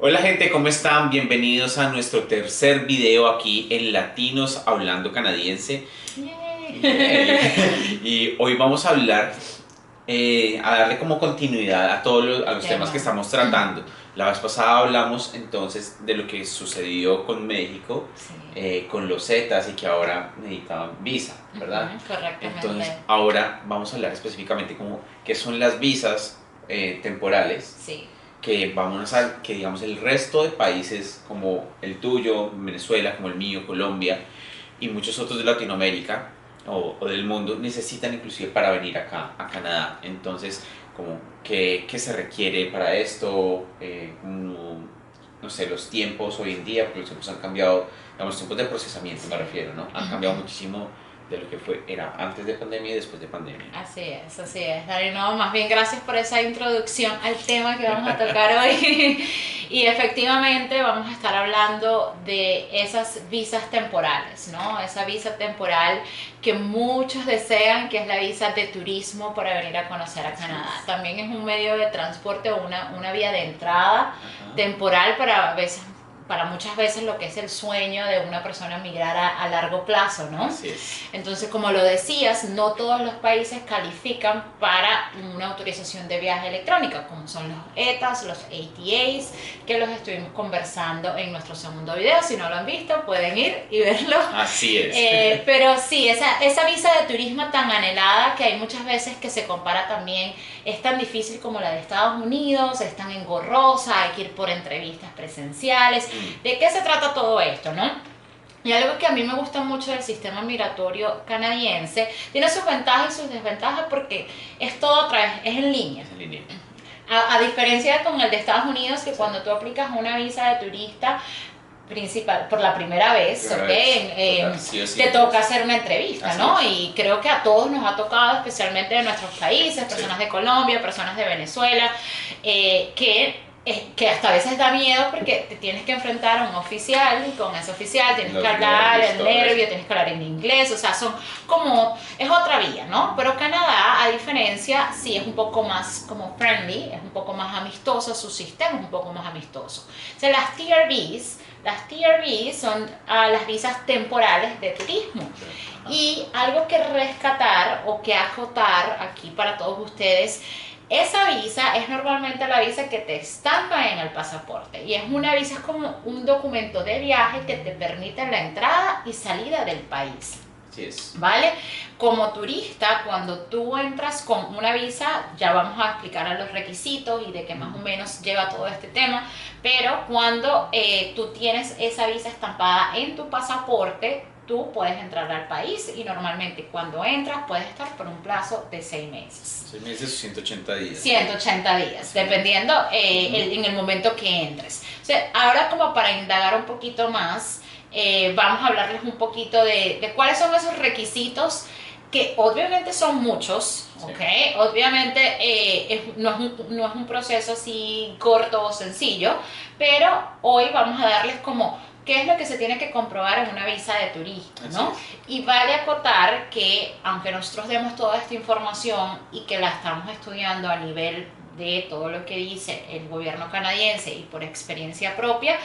Hola gente, ¿cómo están? Bienvenidos a nuestro tercer video aquí en Latinos Hablando Canadiense. Yay. Y hoy vamos a hablar, a darle como continuidad a todos los temas que Tema. estamos tratando. La vez pasada hablamos entonces de lo que sucedió con México, Sí. con los Zetas y que ahora necesitaban visa, ¿verdad? Entonces Correctamente. ahora vamos a hablar específicamente como qué son las visas temporales Sí. que vamos a que digamos el resto de países como el tuyo, Venezuela, como el mío, Colombia y muchos otros de Latinoamérica o del mundo necesitan inclusive para venir acá a Canadá. Entonces, como qué se requiere para esto, no sé, los tiempos hoy en día, porque los tiempos han cambiado, digamos, los tiempos de procesamiento me refiero, ¿no? Han cambiado muchísimo de lo que era antes de pandemia y después de pandemia. Así es, así es. Dari, no, más bien gracias por esa introducción al tema que vamos a tocar hoy. Y efectivamente vamos a estar hablando de esas visas temporales, ¿no? Esa visa temporal que muchos desean, que es la visa de turismo para venir a conocer a Canadá. También es un medio de transporte o una vía de entrada temporal para muchas veces lo que es el sueño de una persona migrar a largo plazo, ¿no? Así es. Entonces, como lo decías, no todos los países califican para una autorización de viaje electrónica, como son los ETAs, los ATAs, que los estuvimos conversando en nuestro segundo video. Si no lo han visto, pueden ir y verlo. Así es. Pero sí, esa visa de turismo tan anhelada que hay muchas veces que se compara también, es tan difícil como la de Estados Unidos, es tan engorrosa, hay que ir por entrevistas presenciales. ¿De qué se trata todo esto, no? Y algo que a mí me gusta mucho del sistema migratorio canadiense, tiene sus ventajas y sus desventajas porque es todo otra vez, es en línea. Es en línea. A diferencia con el de Estados Unidos, que cuando tú aplicas una visa de turista principal por la primera vez, Sí. te toca hacer una entrevista, ¿no? Y creo que a todos nos ha tocado, especialmente de nuestros países, personas de Colombia, personas de Venezuela, que hasta a veces da miedo porque te tienes que enfrentar a un oficial y con ese oficial tienes que hablar el nervio, tienes que hablar en inglés, o sea, es otra vía, ¿no? Pero Canadá, a diferencia, sí es un poco más como friendly, es un poco más amistoso, su sistema es un poco más amistoso. O sea, las TRVs son las visas temporales de turismo. Y algo que rescatar o que acotar aquí para todos ustedes, esa visa es normalmente la visa que te estampa en el pasaporte y es una visa, es como un documento de viaje que te permite la entrada y salida del país. Así es. ¿Vale? Como turista, cuando tú entras con una visa, ya vamos a explicar a los requisitos y de qué más o menos lleva todo este tema, pero cuando tú tienes esa visa estampada en tu pasaporte, tú puedes entrar al país y normalmente cuando entras puedes estar por un plazo de 6 meses. 6 meses o 180 días. 180 días, dependiendo en el momento que entres. O sea, ahora como para indagar un poquito más, vamos a hablarles un poquito de cuáles son esos requisitos que obviamente son muchos, ¿ok? Sí. Obviamente no es un proceso así corto o sencillo, pero hoy vamos a darles como qué es lo que se tiene que comprobar en una visa de turista, ¿no? Y vale acotar que aunque nosotros demos toda esta información y que la estamos estudiando a nivel de todo lo que dice el gobierno canadiense y por experiencia propia,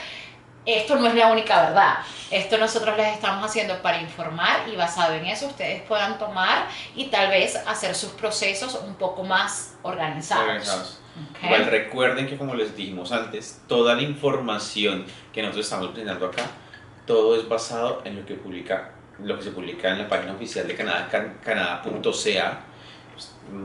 esto no es la única verdad. Esto nosotros les estamos haciendo para informar y basado en eso ustedes puedan tomar y tal vez hacer sus procesos un poco más organizados. Okay. Igual recuerden que como les dijimos antes, toda la información que nosotros estamos brindando acá, todo es basado en lo que se publica en la página oficial de Canadá, canadá.ca.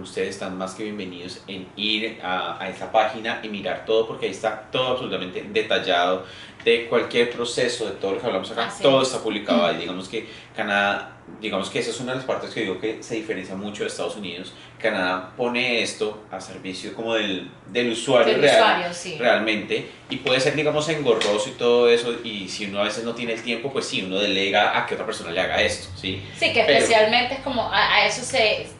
Ustedes están más que bienvenidos en ir a esa página y mirar todo porque ahí está todo absolutamente detallado de cualquier proceso, de todo lo que hablamos acá, todo está publicado ahí. Digamos que Canadá, digamos que esa es una de las partes que digo que se diferencia mucho de Estados Unidos. Canadá pone esto a servicio como del usuario real, sí. Realmente, y puede ser, digamos, engorroso y todo eso, y si uno a veces no tiene el tiempo, pues sí, uno delega a que otra persona le haga esto, ¿sí? Sí, que especialmente es como a eso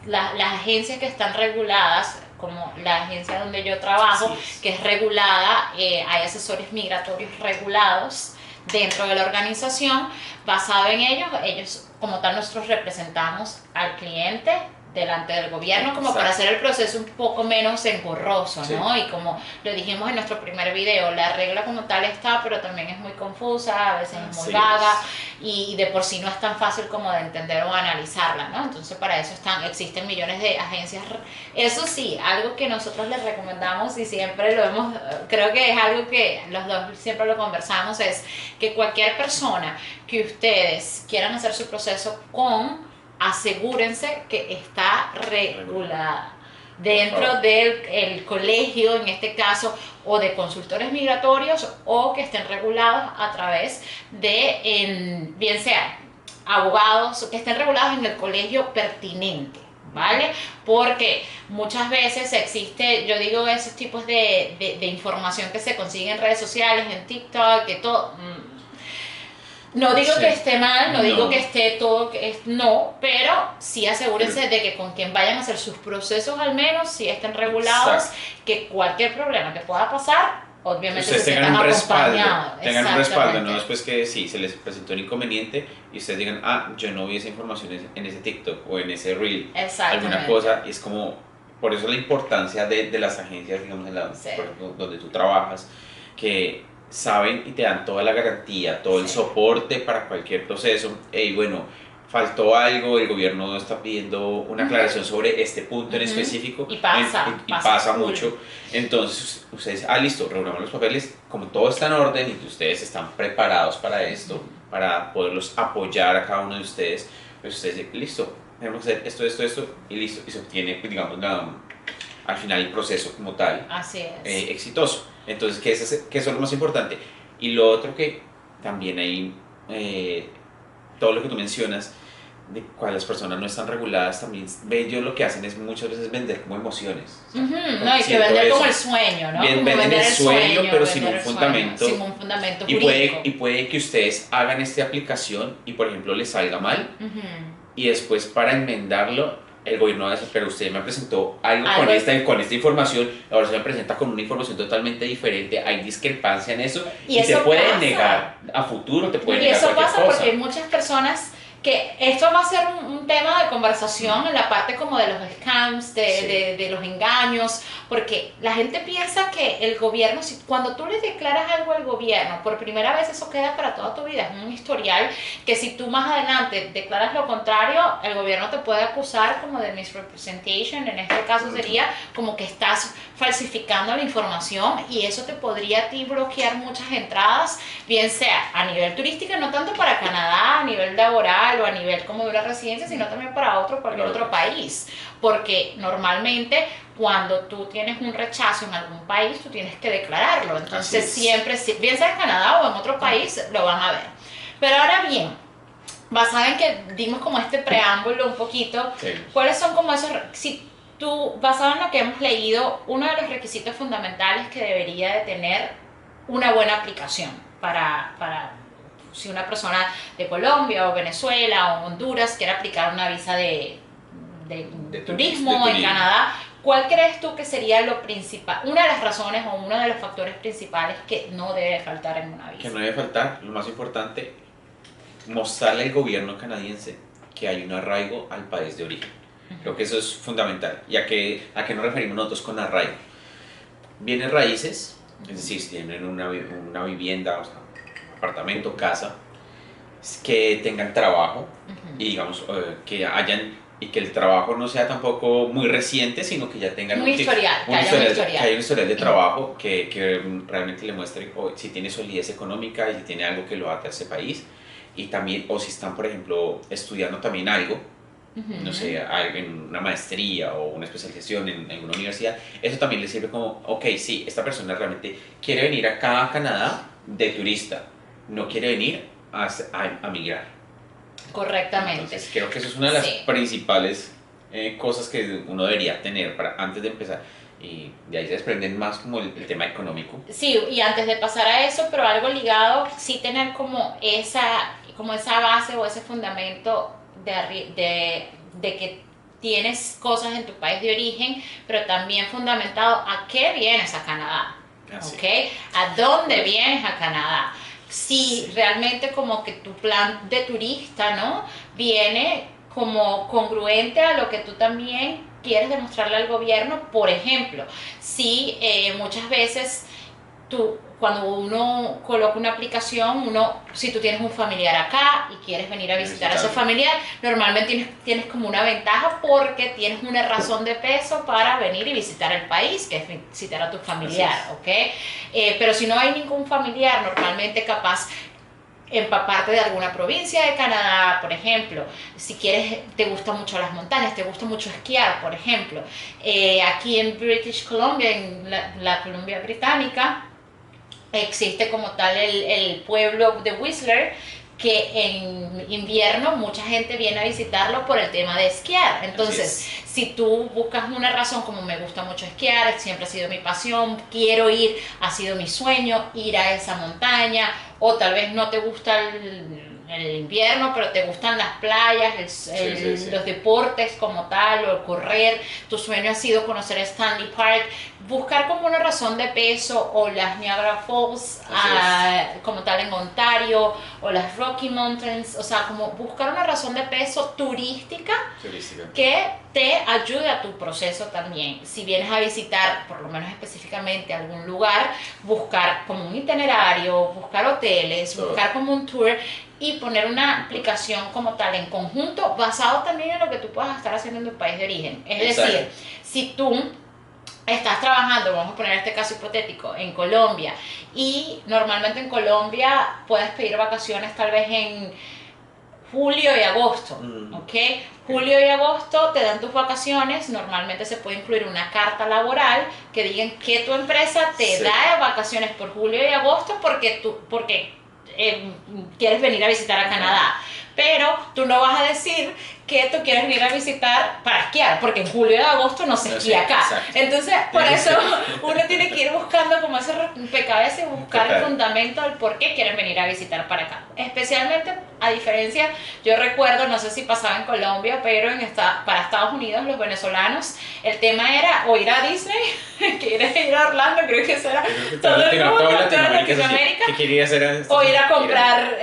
las agencias que están reguladas, como la agencia donde yo trabajo, que es regulada, hay asesores migratorios regulados dentro de la organización. Basado en ellos como tal nosotros representamos al cliente delante del gobierno, como Exacto. para hacer el proceso un poco menos engorroso, Sí. ¿no? Y como lo dijimos en nuestro primer video, la regla como tal está, pero también es muy confusa, a veces es muy Así vaga, es. y de por sí no es tan fácil como de entender o analizarla, ¿no? Entonces para eso existen millones de agencias. Eso sí, algo que nosotros les recomendamos y siempre lo hemos, creo que es algo que los dos siempre lo conversamos, es que cualquier persona que ustedes quieran hacer su proceso con, asegúrense que está regulada dentro del colegio, en este caso, o de consultores migratorios, o que estén regulados a través de, bien sea abogados, que estén regulados en el colegio pertinente, ¿vale? Porque muchas veces existe, yo digo, esos tipos de información que se consigue en redes sociales, en TikTok, que todo... No digo Sí. que esté mal, no digo No. que esté todo, no, pero sí asegúrense de que con quien vayan a hacer sus procesos al menos, si estén regulados, Exacto. que cualquier problema que pueda pasar, obviamente Ustedes se tengan sientan un respaldo, acompañados. tengan un respaldo, no Exactamente. después que sí, se les presentó un inconveniente y ustedes digan, ah, yo no vi esa información en ese TikTok o en ese Reel, alguna Exactamente. cosa, y es como, por eso la importancia de las agencias, digamos, Sí. por ejemplo, donde tú trabajas, que saben y te dan toda la garantía, todo el Sí. soporte para cualquier proceso, y bueno, faltó algo, el gobierno está pidiendo una aclaración sobre este punto en específico, Y pasa, y pasa pasa full. mucho. Entonces ustedes, listo, reunamos los papeles, como todo está en orden y que ustedes están preparados para esto, para poderlos apoyar a cada uno de ustedes, pues ustedes dicen, listo, tenemos que hacer esto, y listo, y se obtiene, pues, digamos, al final el proceso como tal Así es. exitoso. Entonces, que eso es lo más importante. Y lo otro que también hay, todo lo que tú mencionas, de cuando las personas no están reguladas, también ellos lo que hacen es muchas veces vender como emociones. O sea, No, y que siento vender eso. como el sueño, ¿no? Como Venden vender el sueño, pero sin vender un el fundamento. sueño, sin un fundamento Y jurídico. puede que ustedes hagan esta aplicación y, por ejemplo, les salga mal, Ujú. y después para enmendarlo, el gobierno va a decir, pero usted me presentó algo Algo- con esta información, ahora se me presenta con una información totalmente diferente, hay discrepancia en eso, Y y te eso puede pasa. negar a futuro, te puede Y negar eso cualquier pasa cosa. porque hay muchas personas que esto va a ser un tema de conversación en la parte como de los scams, de los engaños, porque la gente piensa que el gobierno, cuando tú le declaras algo al gobierno, por primera vez eso queda para toda tu vida, es un historial que si tú más adelante declaras lo contrario, el gobierno te puede acusar como de misrepresentation, en este caso sería como que estás falsificando la información y eso te podría a ti bloquear muchas entradas, bien sea a nivel turístico, no tanto para Canadá, a nivel laboral o a nivel como de una residencia, sino también para cualquier otro país, porque normalmente cuando tú tienes un rechazo en algún país, tú tienes que declararlo, entonces siempre, bien sea en Canadá o en otro país, lo van a ver. Pero ahora bien, basada en que dimos como este preámbulo un poquito, ¿cuáles son como esos, si tú, basado en lo que hemos leído, uno de los requisitos fundamentales que debería de tener una buena aplicación para si una persona de Colombia o Venezuela o Honduras quiere aplicar una visa de turismo en Canadá, ¿cuál crees tú que sería lo principal, una de las razones o uno de los factores principales que no debe faltar en una visa? Que no debe faltar, lo más importante, mostrarle al gobierno canadiense que hay un arraigo al país de origen. Creo que eso es fundamental. ¿Y a qué nos referimos nosotros con arraigo? Bienes raíces, es decir, si tienen una vivienda, o sea, apartamento, casa, que tengan trabajo y digamos que hayan, y que el trabajo no sea tampoco muy reciente, sino que ya tengan un historial, que haya un historial de trabajo que realmente le muestre si tiene solidez económica y si tiene algo que lo ate a ese país, y también, o si están, por ejemplo, estudiando también algo, no sé, en una maestría o una especialización en alguna universidad, eso también les sirve como, ok, sí, esta persona realmente quiere venir acá a Canadá de turista, no quiere venir a migrar. Correctamente. Entonces creo que eso es una de las principales cosas que uno debería tener antes de empezar, y de ahí se desprenden más como el tema económico. Sí, y antes de pasar a eso, pero algo ligado, sí tener como esa base o ese fundamento de que tienes cosas en tu país de origen, pero también fundamentado a qué vienes a Canadá, ¿ok? ¿A dónde vienes a Canadá? Si realmente como que tu plan de turista, ¿no? Viene como congruente a lo que tú también quieres demostrarle al gobierno. Por ejemplo, si muchas veces cuando uno coloca una aplicación, si tú tienes un familiar acá y quieres venir a visitar a ese familiar, normalmente tienes como una ventaja porque tienes una razón de peso para venir y visitar el país, que es visitar a tu familiar, ¿ok? Pero si no hay ningún familiar, normalmente capaz empaparte de alguna provincia de Canadá, por ejemplo. Si quieres, te gustan mucho las montañas, te gusta mucho esquiar, por ejemplo. Aquí en British Columbia, en la Columbia Británica, existe como tal el pueblo de Whistler, que en invierno mucha gente viene a visitarlo por el tema de esquiar. Entonces, si tú buscas una razón como me gusta mucho esquiar, siempre ha sido mi pasión, quiero ir, ha sido mi sueño ir a esa montaña, o tal vez no te gusta el invierno, pero te gustan las playas, los deportes como tal, o correr, tu sueño ha sido conocer Stanley Park, buscar como una razón de peso, o las Niagara Falls como tal en Ontario, o las Rocky Mountains, o sea, como buscar una razón de peso turística que te ayude a tu proceso también. Si vienes a visitar, por lo menos específicamente, algún lugar, buscar como un itinerario, buscar hoteles, buscar como un tour, y poner una aplicación como tal en conjunto, basado también en lo que tú puedas estar haciendo en tu país de origen. Es decir, si tú estás trabajando, vamos a poner este caso hipotético, en Colombia, y normalmente en Colombia puedes pedir vacaciones tal vez en julio y agosto, ¿ok? Julio y agosto te dan tus vacaciones, normalmente se puede incluir una carta laboral que digan que tu empresa te da vacaciones por julio y agosto porque quieres venir a visitar a Canadá, pero tú no vas a decir que tú quieres venir a visitar para esquiar, porque en julio y agosto no se esquía acá. Entonces, por eso uno tiene que ir buscando como ese rompecabezas y buscar el fundamento del por qué quieren venir a visitar para acá. Especialmente, a diferencia, yo recuerdo, no sé si pasaba en Colombia, pero para Estados Unidos, los venezolanos, el tema era o ir a Disney, que ir a Orlando, creo que eso era todo el mundo, toda Latinoamérica, que quería hacer o ir a comprar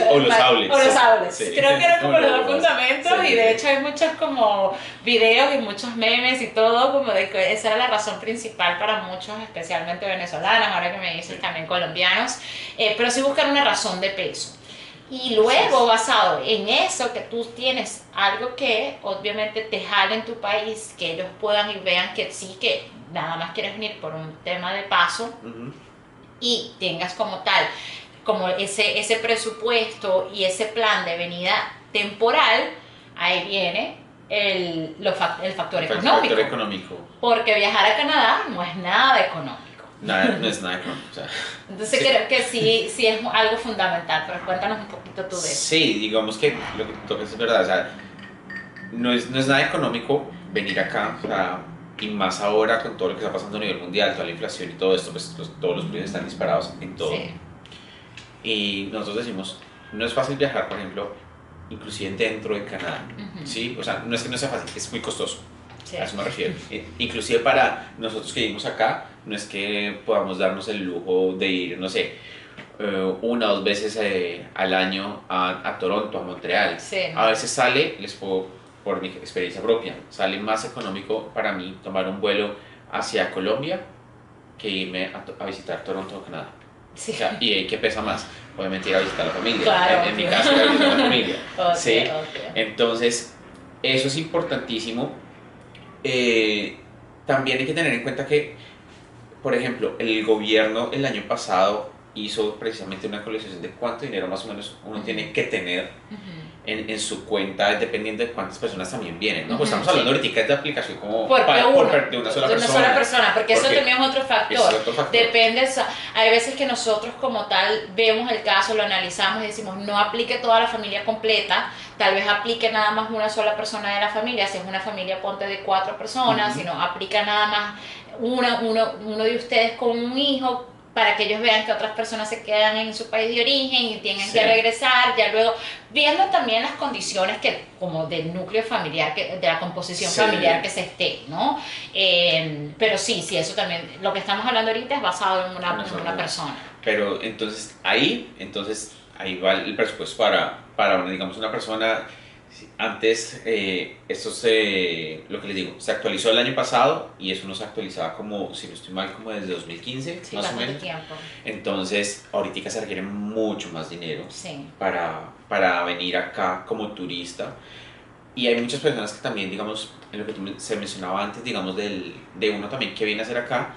o los outlets. O los outlets. Sí. Creo que eran como los dos fundamentos, y de hecho hay muchos como videos y muchos memes y todo, como de que esa era la razón principal para muchos, especialmente venezolanos, ahora que me dices también colombianos, pero sí buscar una razón de peso. Y luego, basado en eso, que tú tienes algo que obviamente te jale en tu país, que ellos puedan y vean que sí, que nada más quieres venir por un tema de paso, y tengas como tal, como ese presupuesto y ese plan de venida temporal, ahí viene el factor económico. Porque viajar a Canadá no es nada económico. No es nada económico. O sea, entonces creo que sí es algo fundamental, pero cuéntanos un poquito tú de eso. Sí, digamos que lo que tú tocas es verdad, o sea, no es nada económico venir acá, o sea, y más ahora con todo lo que está pasando a nivel mundial, toda la inflación y todo esto, pues todos los precios están disparados en todo. Sí. Y nosotros decimos, no es fácil viajar, por ejemplo, inclusive dentro de Canadá, ¿sí? O sea, no es que no sea fácil, es muy costoso. Sí. A eso me refiero. Inclusive para nosotros que vivimos acá, no es que podamos darnos el lujo de ir, no sé, una o dos veces al año a Toronto, a Montreal. Sí, ¿no? A veces sale, por mi experiencia propia, sale más económico para mí tomar un vuelo hacia Colombia que irme a visitar Toronto, Canadá. Sí. O sea, ¿y qué pesa más? Obviamente ir a visitar a la familia. Claro, en mi caso, ir a visitar a la familia. ¿Sí? Entonces, eso es importantísimo. También hay que tener en cuenta que, por ejemplo, el gobierno el año pasado hizo precisamente una actualización de cuánto dinero más o menos uno tiene que tener en su cuenta, dependiendo de cuántas personas también vienen, ¿no? Pues estamos hablando ahorita de aplicación como de una sola persona. Porque eso también es otro factor. Depende, hay veces que nosotros como tal vemos el caso, lo analizamos y decimos, no aplique toda la familia completa, tal vez aplique nada más una sola persona de la familia, si es una familia ponte de 4 personas, sino aplica nada más uno de ustedes con un hijo, para que ellos vean que otras personas se quedan en su país de origen y tienen que regresar, ya luego viendo también las condiciones como del núcleo familiar, de la composición familiar que se esté, ¿no? Pero sí, eso también, lo que estamos hablando ahorita es basado en una persona. Pero entonces ahí va el presupuesto para digamos, una persona. Sí, antes, lo que les digo, se actualizó el año pasado y eso no se actualizaba como, si no estoy mal, como desde 2015, Sí, más o bastante menos. tiempo. Entonces, ahorita se requiere mucho más dinero Sí, para venir acá como turista. Y hay muchas personas que también, digamos, en lo que se mencionaba antes, digamos, de uno también que viene a hacer acá,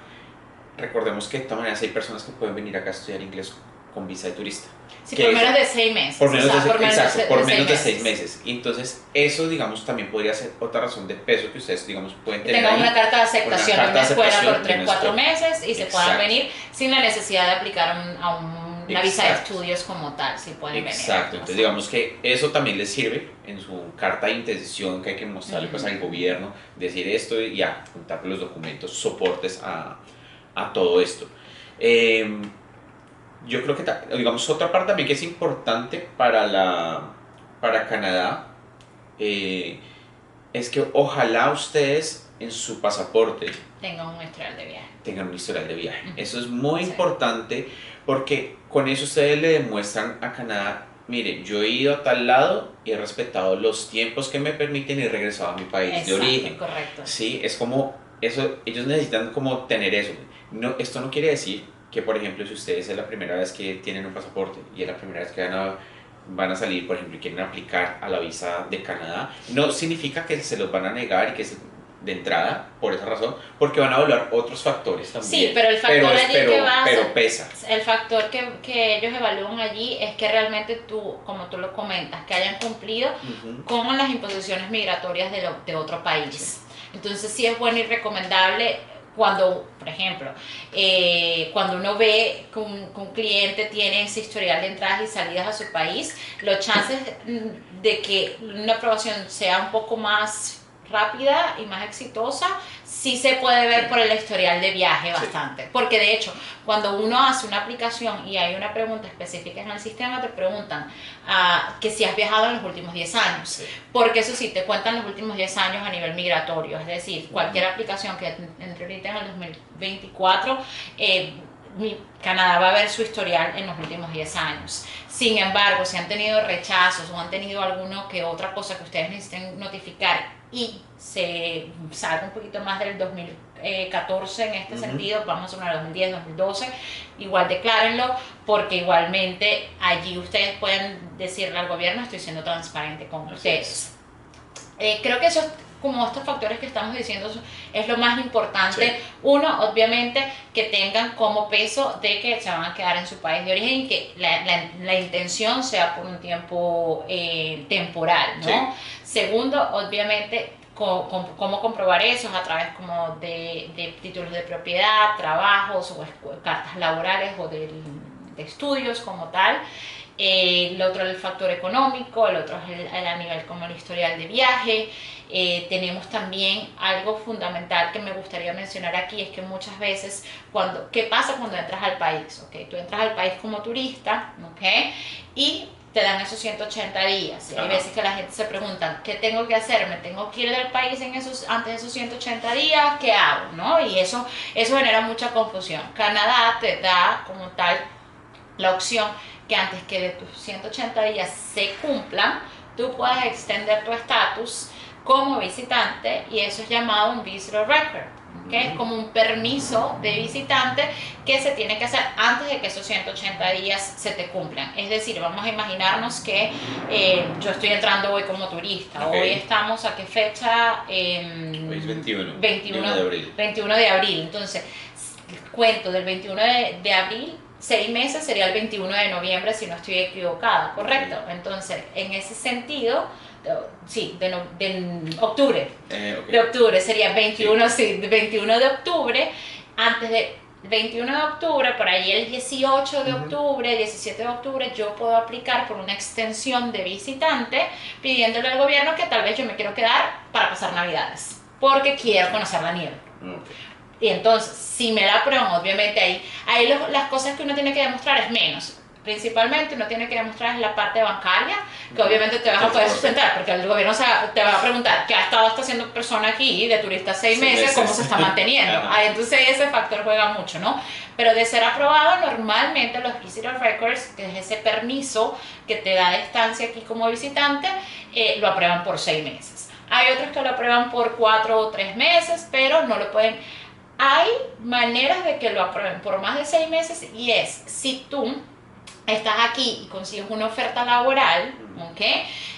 recordemos que de todas maneras hay personas que pueden venir acá a estudiar inglés con visa de turista. sí, por Que eso, menos de 6 meses, por o menos de, sea, por menos exacto, de por seis menos de seis meses. meses. Y entonces eso, digamos, también podría ser otra razón de peso que ustedes, digamos, pueden Que tener tengan una ahí. carta de Una aceptación de carta una de escuela por aceptación de tres una cuatro escuela. meses y se puedan Exacto, venir sin la necesidad de aplicar una visa de exacto, estudios como tal, si pueden venir. exacto. O Entonces, sea, digamos que eso también les sirve en su carta de intención que hay que mostrarle pues al gobierno, decir esto y ya, juntar los documentos, soportes a todo esto. Eh, yo creo que, digamos, otra parte también que es importante para Canadá eh, es que ojalá ustedes en su pasaporte tengan un historial de viaje. tengan un historial de viaje. Ujú. Eso es muy Sí. importante porque con eso ustedes le demuestran a Canadá, mire, yo he ido a tal lado y he respetado los tiempos que me permiten y he regresado a mi país de Exacto, origen. correcto. Sí, es como eso, ellos necesitan como tener eso. No, esto no quiere decir que, por ejemplo, si ustedes es la primera vez que tienen un pasaporte y es la primera vez que van a salir, por ejemplo, y quieren aplicar a la visa de Canadá, no significa que se los van a negar y que de entrada, por esa razón, porque van a evaluar otros factores también. Sí, pero el factor allí que va pero pesa. el factor que ellos evalúan allí es que realmente tú, como tú lo comentas, que hayan cumplido con las imposiciones migratorias de otro país. Sí. Entonces sí es bueno y recomendable cuando, por ejemplo, cuando uno ve que un cliente tiene ese historial de entradas y salidas a su país, los chances de que una aprobación sea un poco más rápida y más exitosa, sí se puede ver por el historial de viaje bastante. Sí. Porque de hecho, cuando uno hace una aplicación y hay una pregunta específica en el sistema, te preguntan que si has viajado en los últimos 10 años. Sí. Porque eso sí, te cuentan los últimos 10 años a nivel migratorio. Es decir, cualquier aplicación que entre ahorita en el 2024, Canadá va a ver su historial en los últimos 10 años. Sin embargo, si han tenido rechazos o han tenido alguno que otra cosa que ustedes necesiten notificar y se salga un poquito más del 2014 en este sentido, vamos a poner 2010, 2012, igual declárenlo, porque igualmente allí ustedes pueden decirle al gobierno, estoy siendo transparente con ustedes. Creo que eso es como estos factores que estamos diciendo es lo más importante. Sí. Uno, obviamente, que tengan como peso de que se van a quedar en su país de origen y que la intención sea por un tiempo temporal, ¿no? Sí. Segundo, obviamente, cómo comprobar eso es a través como de títulos de propiedad, trabajos o cartas laborales o de estudios como tal. El otro es el factor económico, el otro es a nivel como el historial de viaje. Tenemos también algo fundamental que me gustaría mencionar aquí, es que muchas veces, ¿qué pasa cuando entras al país? ¿Okay? Tú entras al país como turista, ¿okay? Y te dan esos 180 días. Y hay veces que la gente se pregunta, ¿qué tengo que hacer? ¿Me tengo que ir del país antes de esos 180 días? ¿Qué hago? ¿No? Y eso genera mucha confusión. Canadá te da como tal la opción que antes que de tus 180 días se cumplan, tú puedas extender tu estatus como visitante y eso es llamado un visitor record, ¿okay? Es como un permiso de visitante que se tiene que hacer antes de que esos 180 días se te cumplan. Es decir, vamos a imaginarnos que yo estoy entrando hoy como turista. Okay. Hoy estamos a qué fecha? Hoy es 21 de abril. 21 de abril. Entonces, cuento del 21 de abril, 6 meses sería el 21 de noviembre si no estoy equivocada, ¿correcto? Entonces, en ese sentido, sí, de octubre. Okay. De octubre, sería 21, sí, 21 de octubre, antes de 21 de octubre, por ahí el 18 de octubre, 17 de octubre, yo puedo aplicar por una extensión de visitante pidiéndole al gobierno que tal vez yo me quiero quedar para pasar Navidades, porque quiero conocer la nieve. Okay. Y entonces, si me la aprueban, obviamente ahí las cosas que uno tiene que demostrar es menos. principalmente uno tiene que demostrar es la parte bancaria, que obviamente te vas a poder sustentar, porque el gobierno te va a preguntar qué ha estado haciendo persona aquí de turista 6 meses, cómo se está manteniendo. Entonces ese factor juega mucho, ¿no? Pero de ser aprobado, normalmente los Visitor Records, que es ese permiso que te da de estancia aquí como visitante, lo aprueban por 6 meses. Hay otros que lo aprueban por 4 o 3 meses, pero no lo pueden. Hay maneras de que lo aprueben por más de 6 meses y es si tú estás aquí y consigues una oferta laboral, ¿ok?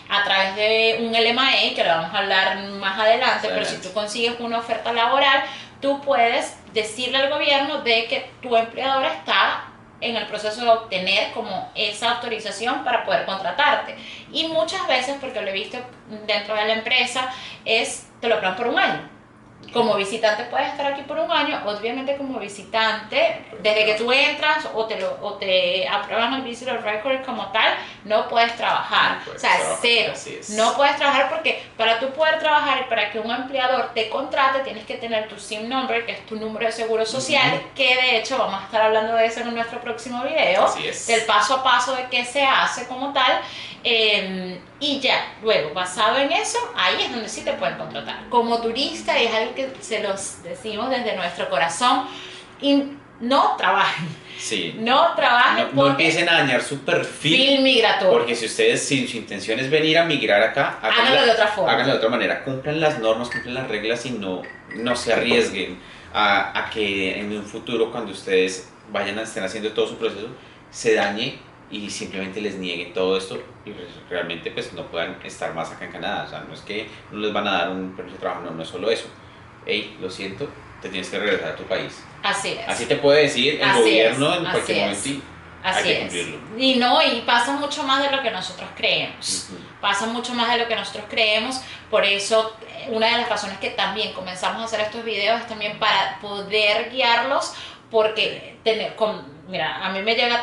A través de un LMAE, que lo vamos a hablar más adelante, pero si tú consigues una oferta laboral, tú puedes decirle al gobierno de que tu empleador está en el proceso de obtener como esa autorización para poder contratarte. Y muchas veces, porque lo he visto dentro de la empresa, te lo aprueban por un año. Como visitante puedes estar aquí por un año, obviamente como visitante, desde que tú entras o te aprueban el Visitor Record como tal, no puedes trabajar, o sea, cero, no puedes trabajar porque para tú poder trabajar y para que un empleador te contrate tienes que tener tu SIM number, que es tu número de seguro social, que de hecho vamos a estar hablando de eso en nuestro próximo video, del paso a paso de qué se hace como tal. Y ya, luego, basado en eso, ahí es donde sí te pueden contratar. Como turista, y es algo que se los decimos desde nuestro corazón, y no trabajen. Sí. No trabajen. No empiecen a dañar su perfil migratorio. Porque si ustedes, si su intención es venir a migrar acá, háganlo de otra forma. Háganlo de otra manera. Cumplan las normas, cumplan las reglas y no se arriesguen a que en un futuro, cuando ustedes estén haciendo todo su proceso, se dañe y simplemente les nieguen todo esto y realmente pues no puedan estar más acá en Canadá. O sea, no es que no les van a dar un permiso de trabajo, no es solo eso. Hey, lo siento, te tienes que regresar a tu país. Así es. Así te puede decir el gobierno en cualquier momento y hay que cumplirlo. Y pasa mucho más de lo que nosotros creemos. Pasa mucho más de lo que nosotros creemos. Por eso, una de las razones que también comenzamos a hacer estos videos es también para poder guiarlos, porque mira, a mí me llega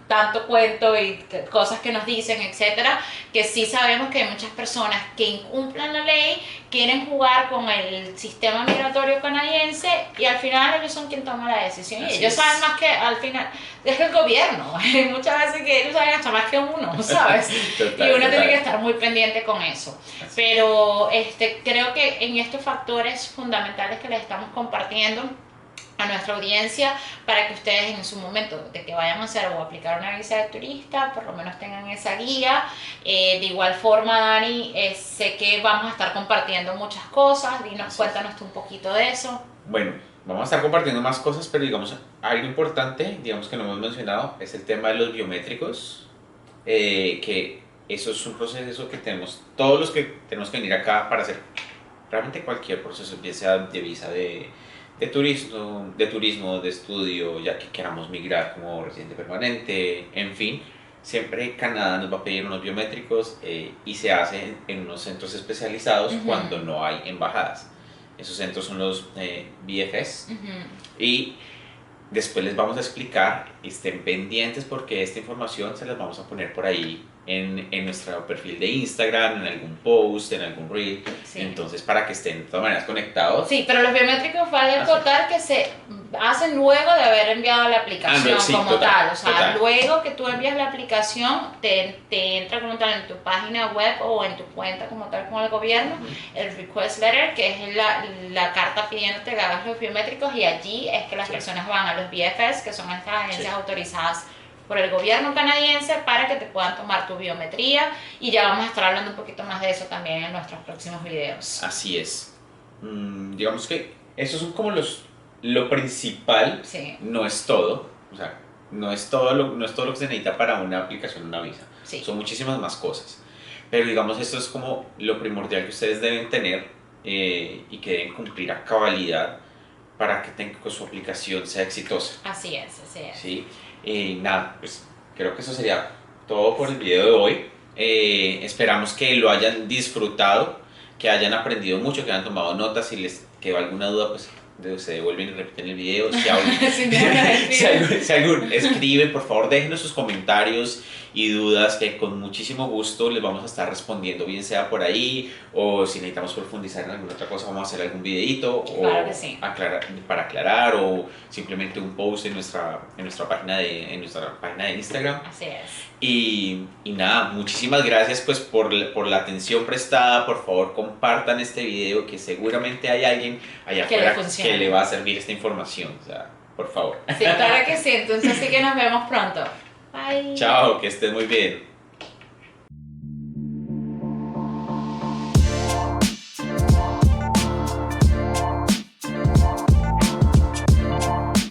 tanto cuento y cosas que nos dicen, etcétera, que sí sabemos que hay muchas personas que incumplen la ley, quieren jugar con el sistema migratorio canadiense y al final ellos son quien toma la decisión. Y ellos saben más que al final, es el gobierno. Hay muchas veces que ellos saben hasta más que uno, ¿sabes? Y uno tiene que estar muy pendiente con eso. Pero creo que en estos factores fundamentales que les estamos compartiendo a nuestra audiencia, para que ustedes en su momento de que vayan a hacer o aplicar una visa de turista, por lo menos tengan esa guía. De igual forma, Dani, sé que vamos a estar compartiendo muchas cosas. Cuéntanos tú un poquito de eso. Bueno, vamos a estar compartiendo más cosas, pero digamos, algo importante, digamos que no hemos mencionado, es el tema de los biométricos, que eso es un proceso que tenemos, todos los que tenemos que venir acá para hacer realmente cualquier proceso, ya sea de visa de turismo, de estudio, ya que queramos migrar como residente permanente, en fin, siempre Canadá nos va a pedir unos biométricos y se hacen en unos centros especializados cuando no hay embajadas. Esos centros son los BFS y después les vamos a explicar, estén pendientes porque esta información se las vamos a poner por ahí en nuestro perfil de Instagram, en algún post, en algún reel, entonces para que estén de todas maneras conectados. Sí, pero los biométricos vale acotar que se hacen luego de haber enviado la aplicación tal, o sea, luego que tú envías la aplicación, te entra como tal en tu página web o en tu cuenta como tal con el gobierno, el request letter, que es la carta pidiéndote que hagas los biométricos, y allí es que las personas van a los BFS, que son estas agencias autorizadas por el gobierno canadiense para que te puedan tomar tu biometría, y ya vamos a estar hablando un poquito más de eso también en nuestros próximos videos. Así es. Digamos que esos son como lo principal, no es todo, o sea, no es todo lo que se necesita para una aplicación, una visa, son muchísimas más cosas, pero digamos esto es como lo primordial que ustedes deben tener y que deben cumplir a cabalidad para que su aplicación sea exitosa. Así es. ¿Sí? Nada, pues creo que eso sería todo por el video de hoy. Esperamos que lo hayan disfrutado, que hayan aprendido mucho, que hayan tomado notas. Si les quedó alguna duda, pues se devuelven y repiten el video. Si, algún, Sí, no, si algún escribe, por favor, déjenos sus comentarios y dudas que con muchísimo gusto les vamos a estar respondiendo, bien sea por ahí o si necesitamos profundizar en alguna otra cosa, vamos a hacer algún videito o claro que sí. para aclarar o simplemente un post en nuestra página de Instagram. Así es. Y nada, muchísimas gracias pues por la atención prestada. Por favor, compartan este video, que seguramente hay alguien allá afuera que le va a servir esta información. O sea, por favor. Sí, claro que sí. Entonces sí que nos vemos pronto. Bye. Chao, que estés muy bien.